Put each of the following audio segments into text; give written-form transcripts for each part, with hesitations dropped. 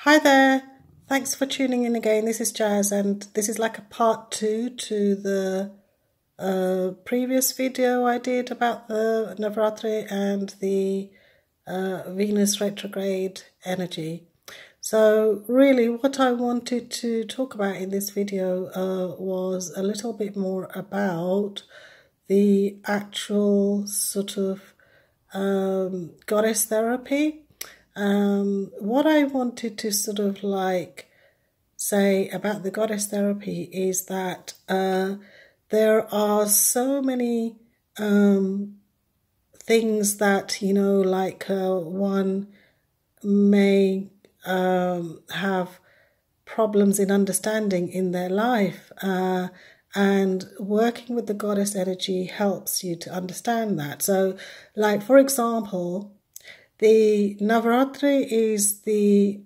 Hi there. Thanks for tuning in again. This is Jazz, and this is like a part two to the previous video I did about the Navratri and the Venus retrograde energy. So really what I wanted to talk about in this video was a little bit more about the actual sort of goddess therapy. What I wanted to sort of like say about the goddess therapy is that there are so many things that, like one may have problems in understanding in their life, and working with the goddess energy helps you to understand that. So, like, for example, the Navratri is the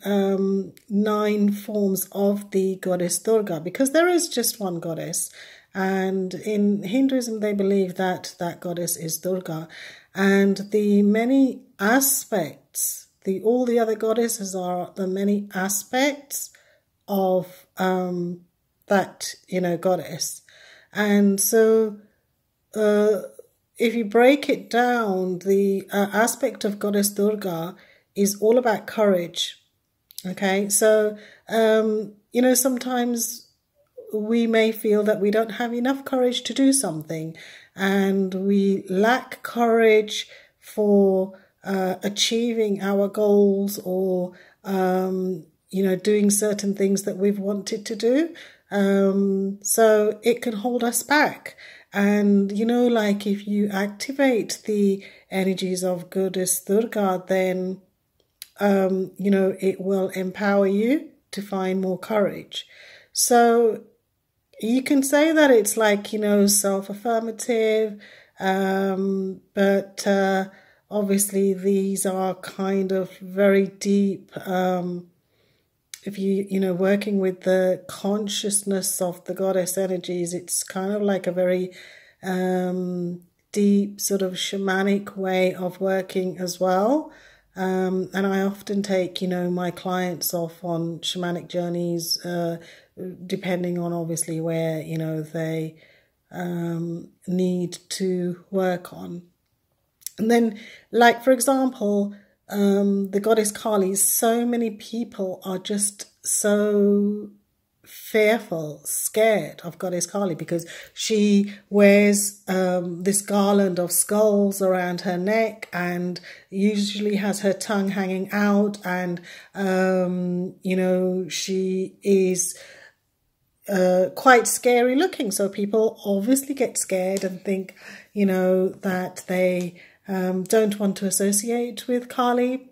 9 forms of the goddess Durga, because there is just one goddess, and in Hinduism they believe that that goddess is Durga, and the many aspects, all the other goddesses are the many aspects of that goddess. And so if you break it down, the aspect of Goddess Durga is all about courage. Okay, so, sometimes we may feel that we don't have enough courage to do something, and we lack courage for achieving our goals, or, doing certain things that we've wanted to do. So it can hold us back. And, like if you activate the energies of Goddess Durga, then, it will empower you to find more courage. So you can say that it's like, self-affirmative, but obviously these are kind of very deep, if you working with the consciousness of the goddess energies, it's kind of like a very deep sort of shamanic way of working as well. And I often take, my clients off on shamanic journeys, depending on obviously where, they need to work on. And then, like, for example, the goddess Kali, so many people are just so fearful, scared of Goddess Kali, because she wears this garland of skulls around her neck, and usually has her tongue hanging out, and she is quite scary looking. So people obviously get scared and think, that they don't want to associate with Kali.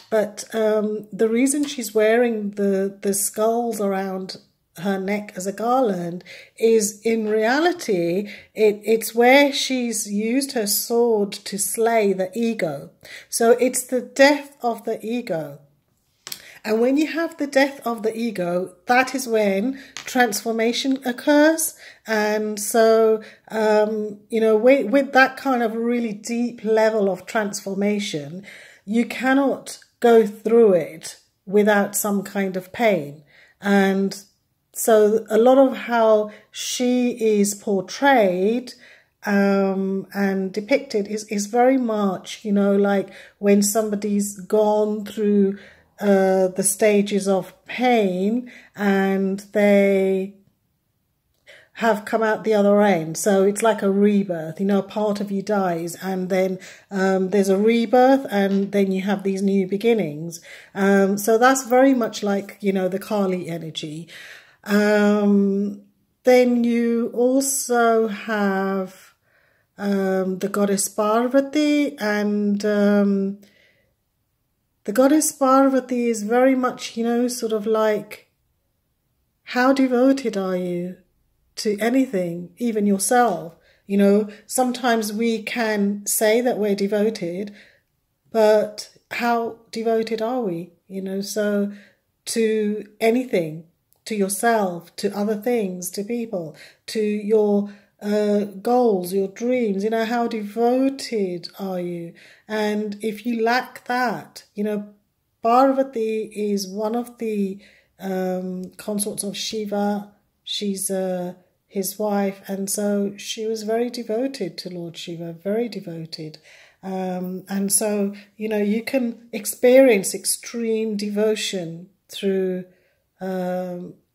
But the reason she's wearing the skulls around her neck as a garland is, in reality, it's where she's used her sword to slay the ego. So it's the death of the ego. And when you have the death of the ego, that is when transformation occurs. And so, with that kind of really deep level of transformation, you cannot go through it without some kind of pain. And so a lot of how she is portrayed and depicted is very much, like when somebody's gone through the stages of pain and they have come out the other end. So it's like a rebirth, a part of you dies, and then there's a rebirth, and then you have these new beginnings. So that's very much like, the Kali energy. Then you also have the goddess Parvati, and the goddess Parvati is very much, sort of like, how devoted are you to anything, even yourself? Sometimes we can say that we're devoted, but how devoted are we? So to anything, to yourself, to other things, to people, to your goals, your dreams, how devoted are you? And if you lack that, Parvati is one of the consorts of Shiva. She's his wife, and so she was very devoted to Lord Shiva, very devoted. And so, you know, you can experience extreme devotion through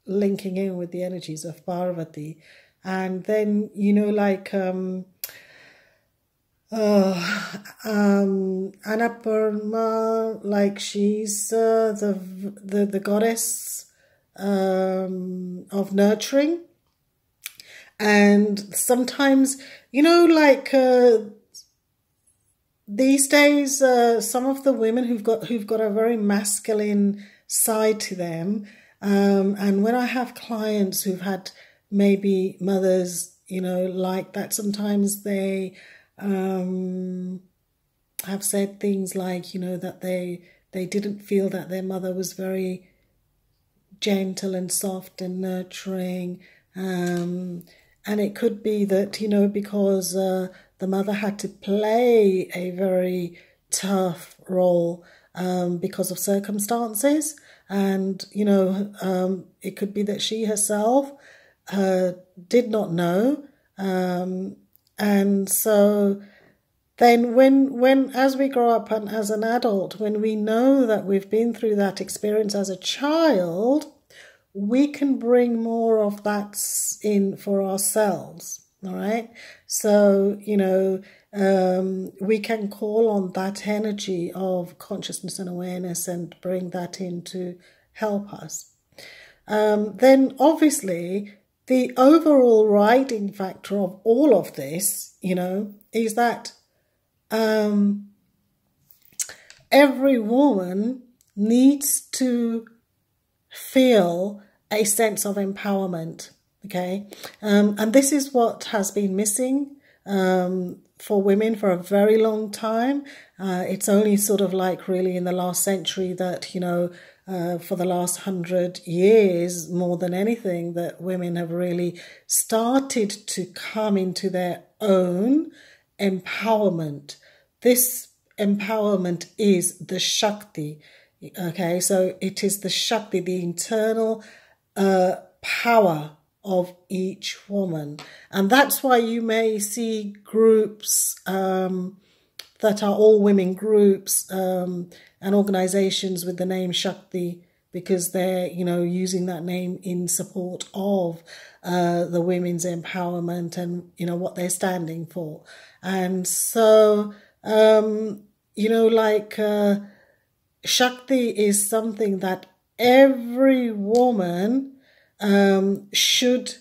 linking in with the energies of Parvati. And then, you know, like Annapurna, like she's the goddess of nurturing. And sometimes, you know, like these days, some of the women who've got a very masculine side to them, and when I have clients who've had maybe mothers, you know, like that, sometimes they have said things like, you know, that they didn't feel that their mother was very gentle and soft and nurturing, and it could be that, you know, because the mother had to play a very tough role because of circumstances, and, you know, it could be that she herself did not know, and so then when as we grow up and as an adult, when we know that we've been through that experience as a child, we can bring more of that in for ourselves. All right. So, you know, we can call on that energy of consciousness and awareness and bring that in to help us. Then obviously the overall riding factor of all of this, you know, is that every woman needs to feel a sense of empowerment, okay? And this is what has been missing for women for a very long time. It's only sort of like really in the last century that, you know, for the last 100 years, more than anything, that women have really started to come into their own empowerment. This empowerment is the Shakti. Okay, so it is the Shakti, the internal power of each woman. And that's why you may see groups that are all women groups and organizations with the name Shakti, because they're, you know, using that name in support of the women's empowerment and, you know, what they're standing for. And so, you know, like Shakti is something that every woman should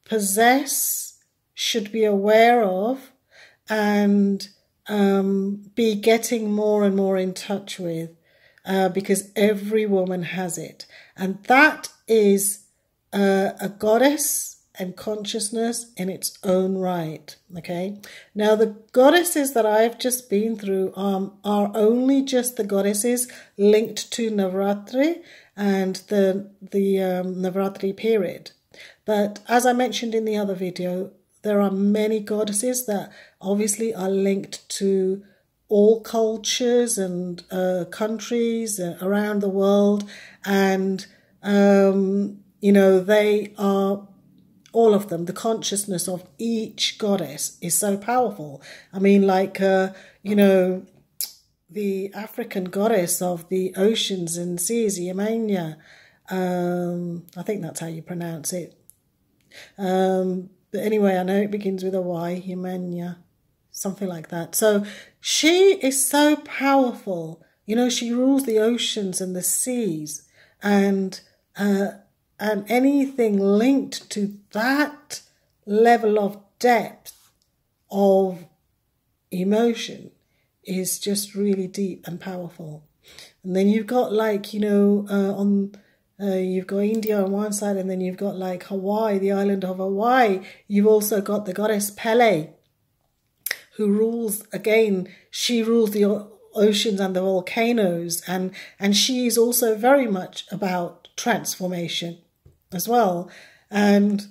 possess, should be aware of, and be getting more and more in touch with, because every woman has it. And that is a goddess and consciousness in its own right. Okay. Now, the goddesses that I've just been through are only just the goddesses linked to Navratri and the Navratri period. But as I mentioned in the other video, there are many goddesses that obviously are linked to all cultures and countries around the world. And, you know, they are, all of them, the consciousness of each goddess is so powerful. I mean, like, you know, the African goddess of the oceans and seas, Yemenia, I think that's how you pronounce it. But anyway, I know it begins with a Y, Yemenia, something like that. So she is so powerful. You know, she rules the oceans and the seas, and anything linked to that level of depth of emotion is just really deep and powerful. And then you've got, like, you know, you've got India on one side, and then you've got like Hawaii, the island of Hawaii. You've also got the goddess Pele, who rules, again, she rules the oceans and the volcanoes, and she is also very much about transformation as well. And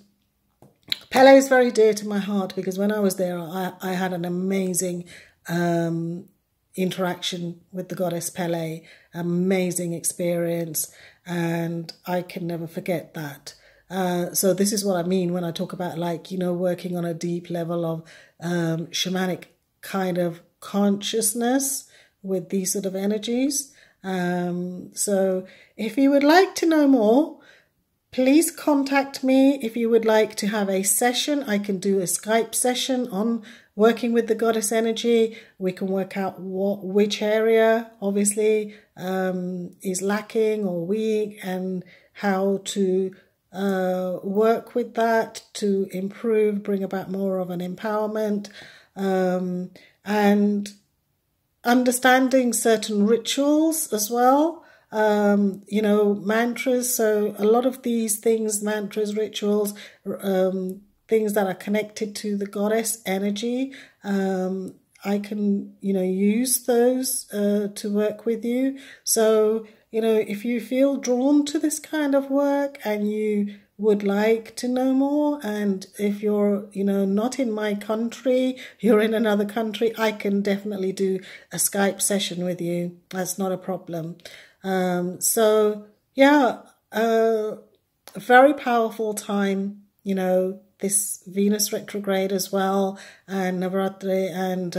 Pele is very dear to my heart, because when I was there, I had an amazing interaction with the goddess Pele. Amazing experience, and I can never forget that. So this is what I mean when I talk about, like, you know, working on a deep level of shamanic kind of consciousness with these sort of energies. So if you would like to know more, please contact me. If you would like to have a session, I can do a Skype session on working with the goddess energy. We can work out which area obviously is lacking or weak, and how to work with that to improve, bring about more of an empowerment, and understanding certain rituals as well. You know, mantras. So a lot of these things, mantras, rituals, things that are connected to the goddess energy, I can, you know, use those to work with you. So, you know, if you feel drawn to this kind of work and you would like to know more, and if you're, you know, not in my country, you're in another country, I can definitely do a Skype session with you. That's not a problem. So yeah, a very powerful time, you know, this Venus retrograde as well, and Navratri, and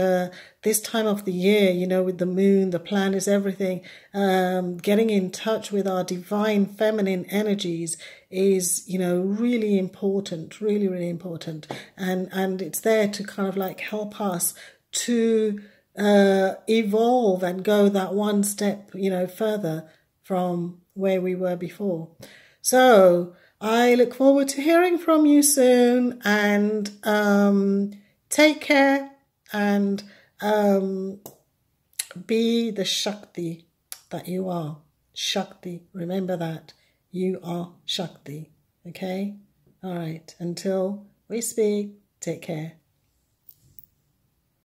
this time of the year, you know, with the moon, the planets, everything, getting in touch with our divine feminine energies is, you know, really important, really, really important. And it's there to kind of like help us to evolve and go that one step, you know, further from where we were before. So I look forward to hearing from you soon, and take care, and be the Shakti that you are. Shakti, remember that. You are Shakti, okay? All right, until we speak, take care.